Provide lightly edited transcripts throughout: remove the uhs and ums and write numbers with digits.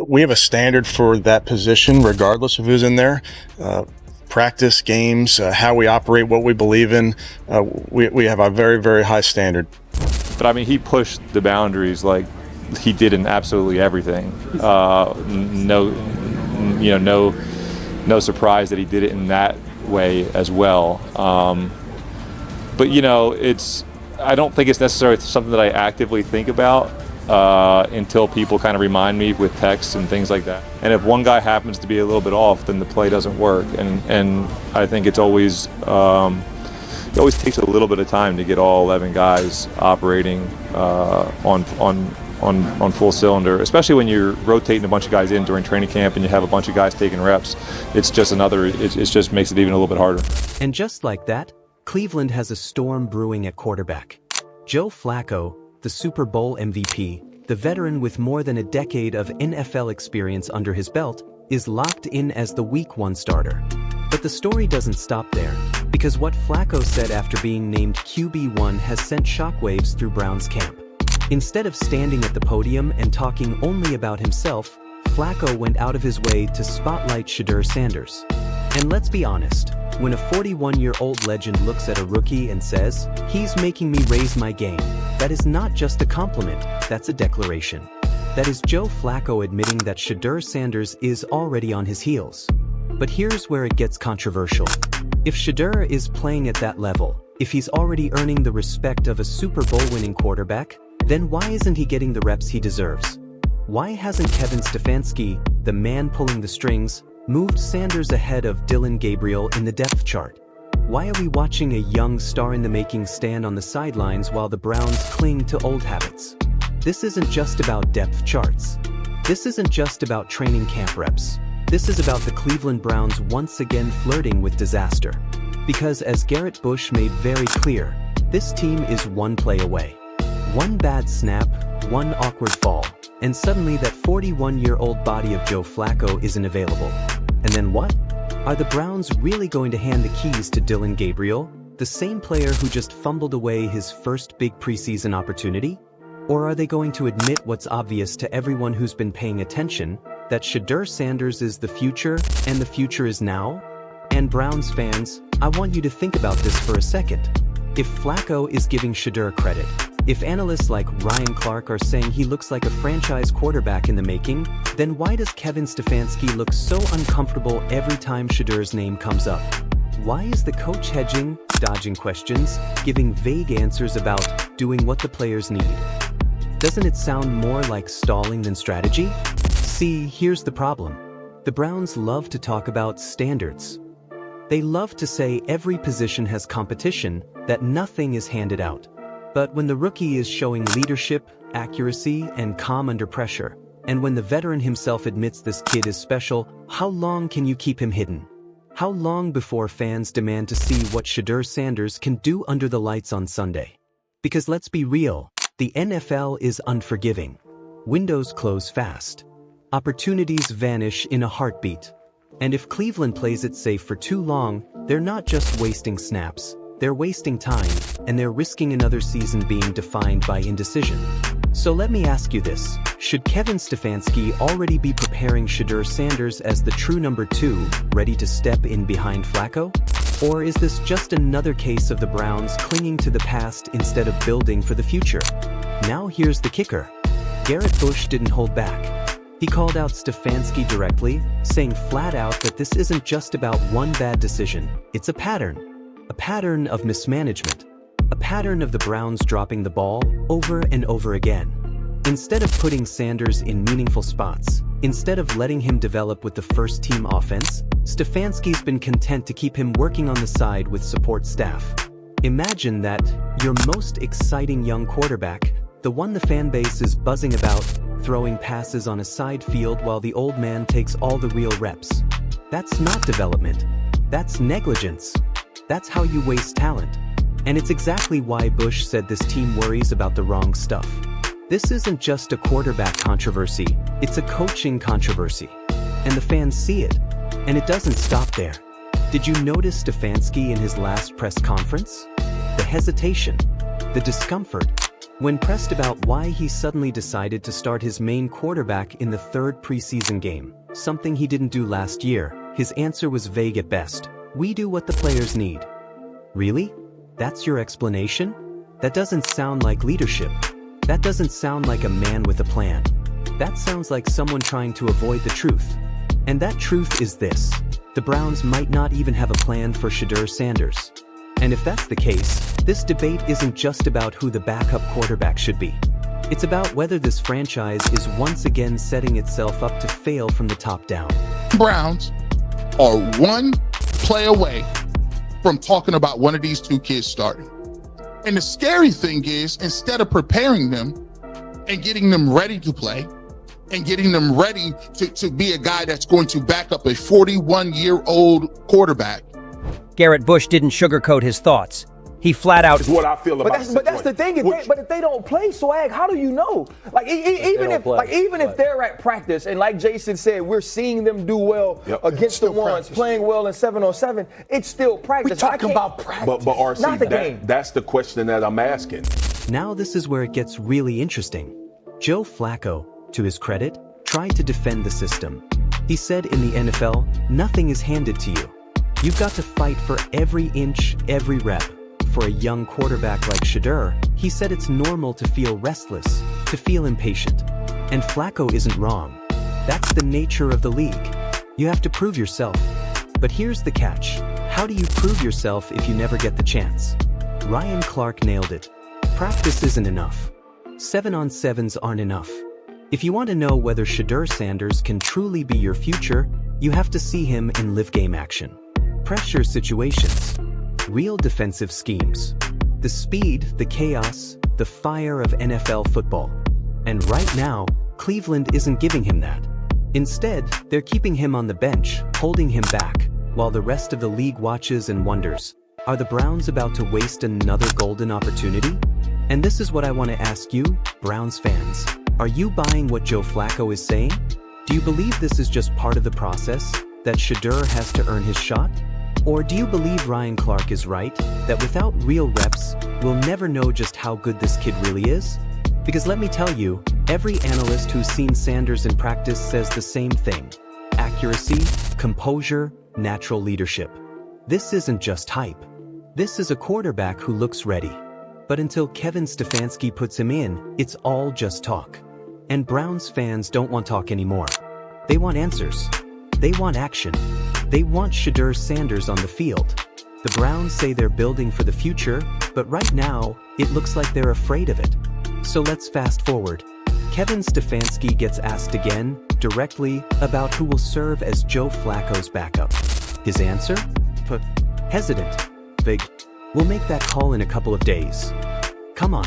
we have a standard for that position, regardless of who's in there. Practice, games, how we operate, what we believe in. We have a very, very high standard. But I mean, he pushed the boundaries like he did in absolutely everything. No surprise that he did it in that way as well. But I don't think it's necessarily something that I actively think about until people kind of remind me with texts and things like that. And if one guy happens to be a little bit off, then the play doesn't work. And I think it's always it always takes a little bit of time to get all 11 guys operating on full cylinder, especially when you're rotating a bunch of guys in during training camp and you have a bunch of guys taking reps. It's just it just makes it even a little bit harder. And just like that, Cleveland has a storm brewing at quarterback. Joe Flacco, the Super Bowl MVP, the veteran with more than a decade of NFL experience under his belt, is locked in as the Week 1 starter. But the story doesn't stop there, because what Flacco said after being named QB1 has sent shockwaves through Browns camp. Instead of standing at the podium and talking only about himself, Flacco went out of his way to spotlight Shedeur Sanders. And let's be honest, when a 41-year-old legend looks at a rookie and says, "He's making me raise my game," that is not just a compliment, that's a declaration. That is Joe Flacco admitting that Shedeur Sanders is already on his heels. But here's where it gets controversial. If Shedeur is playing at that level, if he's already earning the respect of a Super Bowl winning quarterback, then why isn't he getting the reps he deserves? Why hasn't Kevin Stefanski, the man pulling the strings, moved Sanders ahead of Dillon Gabriel in the depth chart? Why are we watching a young star-in-the-making stand on the sidelines while the Browns cling to old habits? This isn't just about depth charts. This isn't just about training camp reps. This is about the Cleveland Browns once again flirting with disaster. Because as Garrett Bush made very clear, this team is one play away. One bad snap, one awkward fall, and suddenly that 41-year-old body of Joe Flacco isn't available. And then what? Are the Browns really going to hand the keys to Dillon Gabriel, the same player who just fumbled away his first big preseason opportunity? Or are they going to admit what's obvious to everyone who's been paying attention, that Shedeur Sanders is the future, and the future is now? And Browns fans, I want you to think about this for a second. If Flacco is giving Shedeur credit, if analysts like Ryan Clark are saying he looks like a franchise quarterback in the making, then why does Kevin Stefanski look so uncomfortable every time Shedeur's name comes up? Why is the coach hedging, dodging questions, giving vague answers about doing what the players need? Doesn't it sound more like stalling than strategy? See, here's the problem. The Browns love to talk about standards. They love to say every position has competition, that nothing is handed out. But when the rookie is showing leadership, accuracy, and calm under pressure, and when the veteran himself admits this kid is special, how long can you keep him hidden? How long before fans demand to see what Shedeur Sanders can do under the lights on Sunday? Because let's be real, the NFL is unforgiving. Windows close fast. Opportunities vanish in a heartbeat. And if Cleveland plays it safe for too long, they're not just wasting snaps. They're wasting time, and they're risking another season being defined by indecision. So let me ask you this. Should Kevin Stefanski already be preparing Shedeur Sanders as the true number 2, ready to step in behind Flacco? Or is this just another case of the Browns clinging to the past instead of building for the future? Now here's the kicker. Garrett Bush didn't hold back. He called out Stefanski directly, saying flat out that this isn't just about one bad decision, it's a pattern. A pattern of mismanagement. A pattern of the Browns dropping the ball over and over again. Instead of putting Sanders in meaningful spots, instead of letting him develop with the first-team offense, Stefanski's been content to keep him working on the side with support staff. Imagine that, your most exciting young quarterback, the one the fan base is buzzing about, throwing passes on a side field while the old man takes all the real reps. That's not development. That's negligence. That's how you waste talent. And it's exactly why Bush said this team worries about the wrong stuff. This isn't just a quarterback controversy, it's a coaching controversy. And the fans see it. And it doesn't stop there. Did you notice Stefanski in his last press conference? The hesitation, the discomfort. When pressed about why he suddenly decided to start his main quarterback in the third preseason game, something he didn't do last year, his answer was vague at best. "We do what the players need." Really? That's your explanation? That doesn't sound like leadership. That doesn't sound like a man with a plan. That sounds like someone trying to avoid the truth. And that truth is this: the Browns might not even have a plan for Shedeur Sanders. And if that's the case, this debate isn't just about who the backup quarterback should be. It's about whether this franchise is once again setting itself up to fail from the top down. Browns are one play away from talking about one of these two kids starting. And the scary thing is, instead of preparing them and getting them ready to play and getting them ready to be a guy that's going to back up a 41-year-old quarterback. Garrett Bush didn't sugarcoat his thoughts. He flat out. Is what I feel about. But that's the thing. If they don't play, Swag, how do you know? Like even if they're at practice and like Jason said, we're seeing them do well against the ones playing well in 7-on-7. It's still practice. We're talking about practice, but RC, not the game. That's the question that I'm asking. Now this is where it gets really interesting. Joe Flacco, to his credit, tried to defend the system. He said in the NFL, nothing is handed to you. You've got to fight for every inch, every rep. For a young quarterback like Shedeur, he said it's normal to feel restless, to feel impatient. And Flacco isn't wrong. That's the nature of the league. You have to prove yourself. But here's the catch. How do you prove yourself if you never get the chance? Ryan Clark nailed it. Practice isn't enough. 7-on-7s aren't enough. If you want to know whether Shedeur Sanders can truly be your future, you have to see him in live game action. Pressure situations. Real defensive schemes. The speed, the chaos, the fire of NFL football. And right now, Cleveland isn't giving him that. Instead, they're keeping him on the bench, holding him back, while the rest of the league watches and wonders, are the Browns about to waste another golden opportunity? And this is what I want to ask you, Browns fans. Are you buying what Joe Flacco is saying? Do you believe this is just part of the process, that Shedeur has to earn his shot? Or do you believe Ryan Clark is right, that without real reps, we'll never know just how good this kid really is? Because let me tell you, every analyst who's seen Sanders in practice says the same thing. Accuracy, composure, natural leadership. This isn't just hype. This is a quarterback who looks ready. But until Kevin Stefanski puts him in, it's all just talk. And Browns fans don't want talk anymore. They want answers. They want action. They want Shedeur Sanders on the field. The Browns say they're building for the future, but right now, it looks like they're afraid of it. So let's fast forward. Kevin Stefanski gets asked again, directly, about who will serve as Joe Flacco's backup. His answer? Hesitant. Vague. We'll make that call in a couple of days. Come on.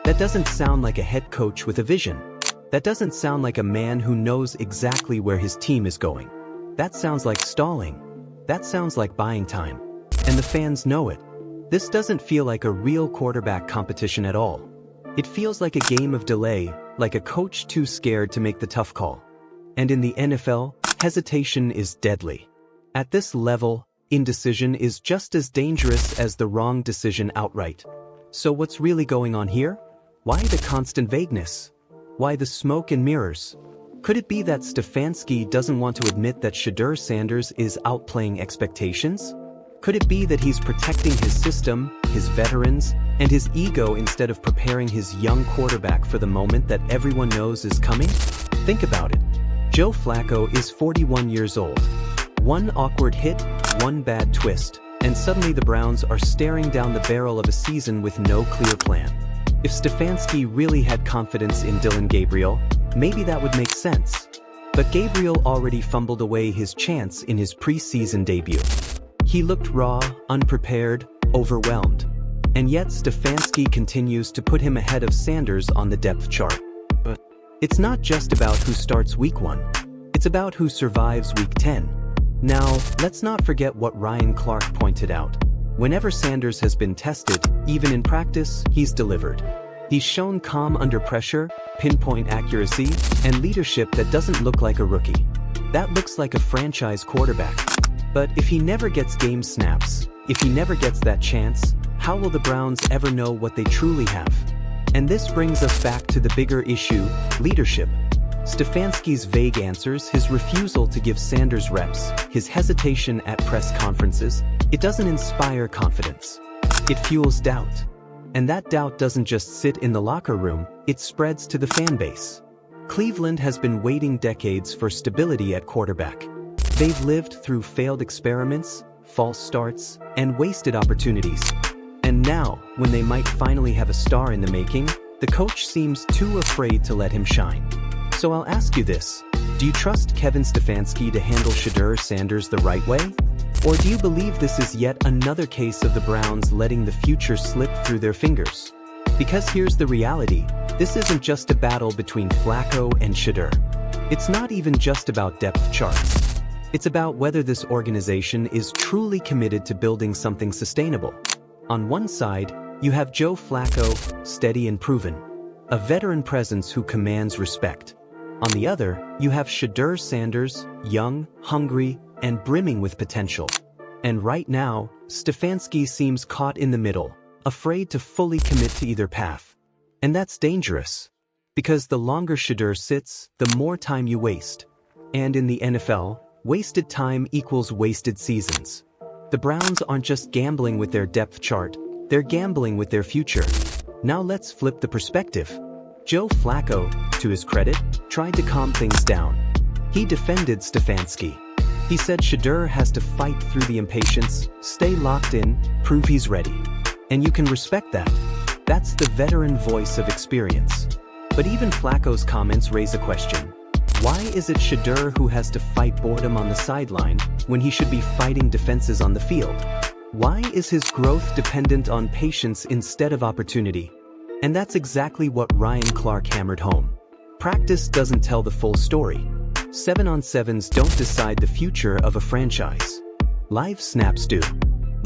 That doesn't sound like a head coach with a vision. That doesn't sound like a man who knows exactly where his team is going. That sounds like stalling. That sounds like buying time. And the fans know it. This doesn't feel like a real quarterback competition at all. It feels like a game of delay, like a coach too scared to make the tough call. And in the NFL, hesitation is deadly. At this level, indecision is just as dangerous as the wrong decision outright. So what's really going on here? Why the constant vagueness? Why the smoke and mirrors? Could it be that Stefanski doesn't want to admit that Shedeur Sanders is outplaying expectations? Could it be that he's protecting his system, his veterans, and his ego instead of preparing his young quarterback for the moment that everyone knows is coming? Think about it. Joe Flacco is 41 years old. One awkward hit, one bad twist, and suddenly the Browns are staring down the barrel of a season with no clear plan. If Stefanski really had confidence in Dillon Gabriel, maybe that would make sense. But Gabriel already fumbled away his chance in his preseason debut. He looked raw, unprepared, overwhelmed. And yet Stefanski continues to put him ahead of Sanders on the depth chart. But it's not just about who starts week 1. It's about who survives week 10. Now, let's not forget what Ryan Clark pointed out. Whenever Sanders has been tested, even in practice, he's delivered. He's shown calm under pressure, pinpoint accuracy, and leadership that doesn't look like a rookie. That looks like a franchise quarterback. But if he never gets game snaps, if he never gets that chance, how will the Browns ever know what they truly have? And this brings us back to the bigger issue, leadership. Stefanski's vague answers, his refusal to give Sanders reps, his hesitation at press conferences, it doesn't inspire confidence. It fuels doubt. And that doubt doesn't just sit in the locker room, it spreads to the fan base. Cleveland has been waiting decades for stability at quarterback. They've lived through failed experiments, false starts, and wasted opportunities. And now, when they might finally have a star in the making, the coach seems too afraid to let him shine. So I'll ask you this, do you trust Kevin Stefanski to handle Shedeur Sanders the right way? Or do you believe this is yet another case of the Browns letting the future slip through their fingers? Because here's the reality, this isn't just a battle between Flacco and Shedeur. It's not even just about depth charts. It's about whether this organization is truly committed to building something sustainable. On one side, you have Joe Flacco, steady and proven, a veteran presence who commands respect. On the other, you have Shedeur Sanders, young, hungry, and brimming with potential. And right now, Stefanski seems caught in the middle, afraid to fully commit to either path. And that's dangerous. Because the longer Shedeur sits, the more time you waste. And in the NFL, wasted time equals wasted seasons. The Browns aren't just gambling with their depth chart, they're gambling with their future. Now let's flip the perspective. Joe Flacco, to his credit, tried to calm things down. He defended Stefanski. He said Shedeur has to fight through the impatience, stay locked in, prove he's ready. And you can respect that. That's the veteran voice of experience. But even Flacco's comments raise a question. Why is it Shedeur who has to fight boredom on the sideline when he should be fighting defenses on the field? Why is his growth dependent on patience instead of opportunity? And that's exactly what Ryan Clark hammered home. Practice doesn't tell the full story. 7-on-7s don't decide the future of a franchise. Live snaps do.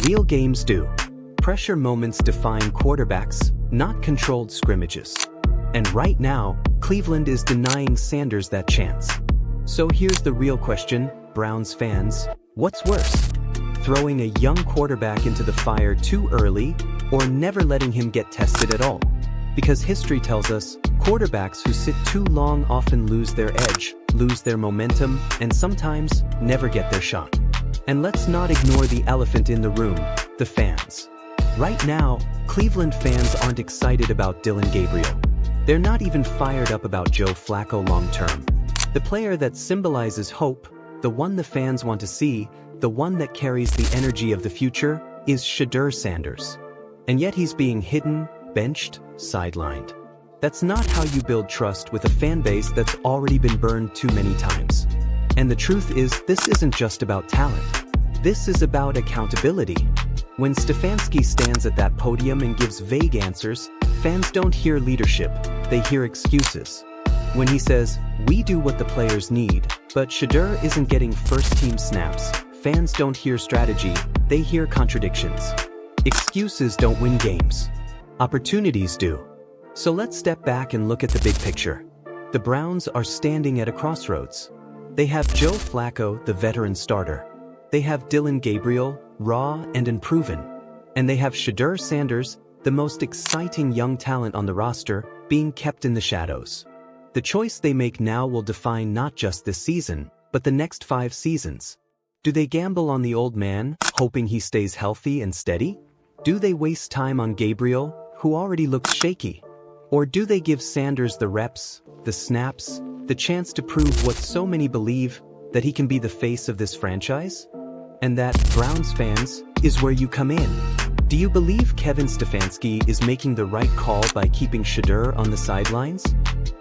Real games do. Pressure moments define quarterbacks, not controlled scrimmages. And right now, Cleveland is denying Sanders that chance. So here's the real question, Browns fans, what's worse? Throwing a young quarterback into the fire too early, or never letting him get tested at all? Because history tells us, quarterbacks who sit too long often lose their edge, lose their momentum, and sometimes never get their shot. And let's not ignore the elephant in the room, the fans. Right now, Cleveland fans aren't excited about Dillon Gabriel. They're not even fired up about Joe Flacco long-term. The player that symbolizes hope, the one the fans want to see, the one that carries the energy of the future, is Shedeur Sanders. And yet he's being hidden, benched, sidelined. That's not how you build trust with a fan base that's already been burned too many times. And the truth is, this isn't just about talent. This is about accountability. When Stefanski stands at that podium and gives vague answers, fans don't hear leadership, they hear excuses. When he says, "We do what the players need," but Shedeur isn't getting first-team snaps, fans don't hear strategy, they hear contradictions. Excuses don't win games. Opportunities do. So let's step back and look at the big picture. The Browns are standing at a crossroads. They have Joe Flacco, the veteran starter. They have Dillon Gabriel, raw and unproven. And they have Shedeur Sanders, the most exciting young talent on the roster, being kept in the shadows. The choice they make now will define not just this season, but the next 5 seasons. Do they gamble on the old man, hoping he stays healthy and steady? Do they waste time on Gabriel, who already looks shaky? Or do they give Sanders the reps, the snaps, the chance to prove what so many believe, that he can be the face of this franchise? And that, Browns fans, is where you come in. Do you believe Kevin Stefanski is making the right call by keeping Shedeur on the sidelines?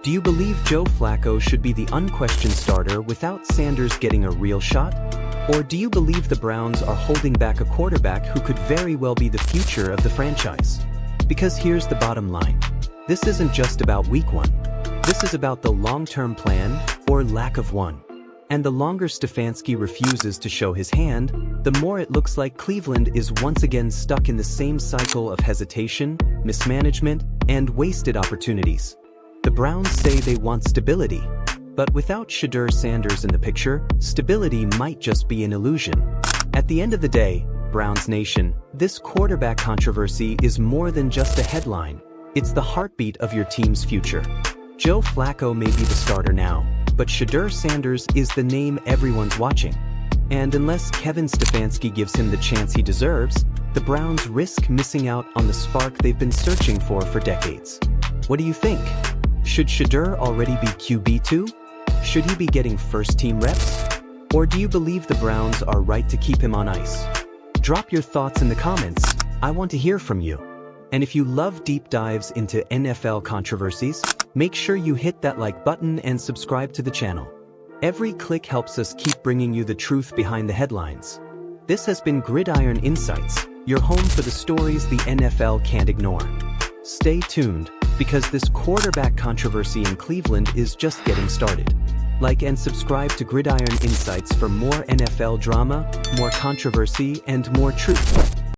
Do you believe Joe Flacco should be the unquestioned starter without Sanders getting a real shot? Or do you believe the Browns are holding back a quarterback who could very well be the future of the franchise? Because here's the bottom line. This isn't just about week 1. This is about the long-term plan, or lack of one. And the longer Stefanski refuses to show his hand, the more it looks like Cleveland is once again stuck in the same cycle of hesitation, mismanagement, and wasted opportunities. The Browns say they want stability. But without Shedeur Sanders in the picture, stability might just be an illusion. At the end of the day, Browns Nation, this quarterback controversy is more than just a headline. It's the heartbeat of your team's future. Joe Flacco may be the starter now, but Shedeur Sanders is the name everyone's watching. And unless Kevin Stefanski gives him the chance he deserves, the Browns risk missing out on the spark they've been searching for decades. What do you think? Should Shedeur already be QB2? Should he be getting first-team reps? Or do you believe the Browns are right to keep him on ice? Drop your thoughts in the comments. I want to hear from you. And if you love deep dives into NFL controversies, make sure you hit that like button and subscribe to the channel. Every click helps us keep bringing you the truth behind the headlines. This has been Gridiron Insights, your home for the stories the NFL can't ignore. Stay tuned, because this quarterback controversy in Cleveland is just getting started. Like and subscribe to Gridiron Insights for more NFL drama, more controversy, and more truth.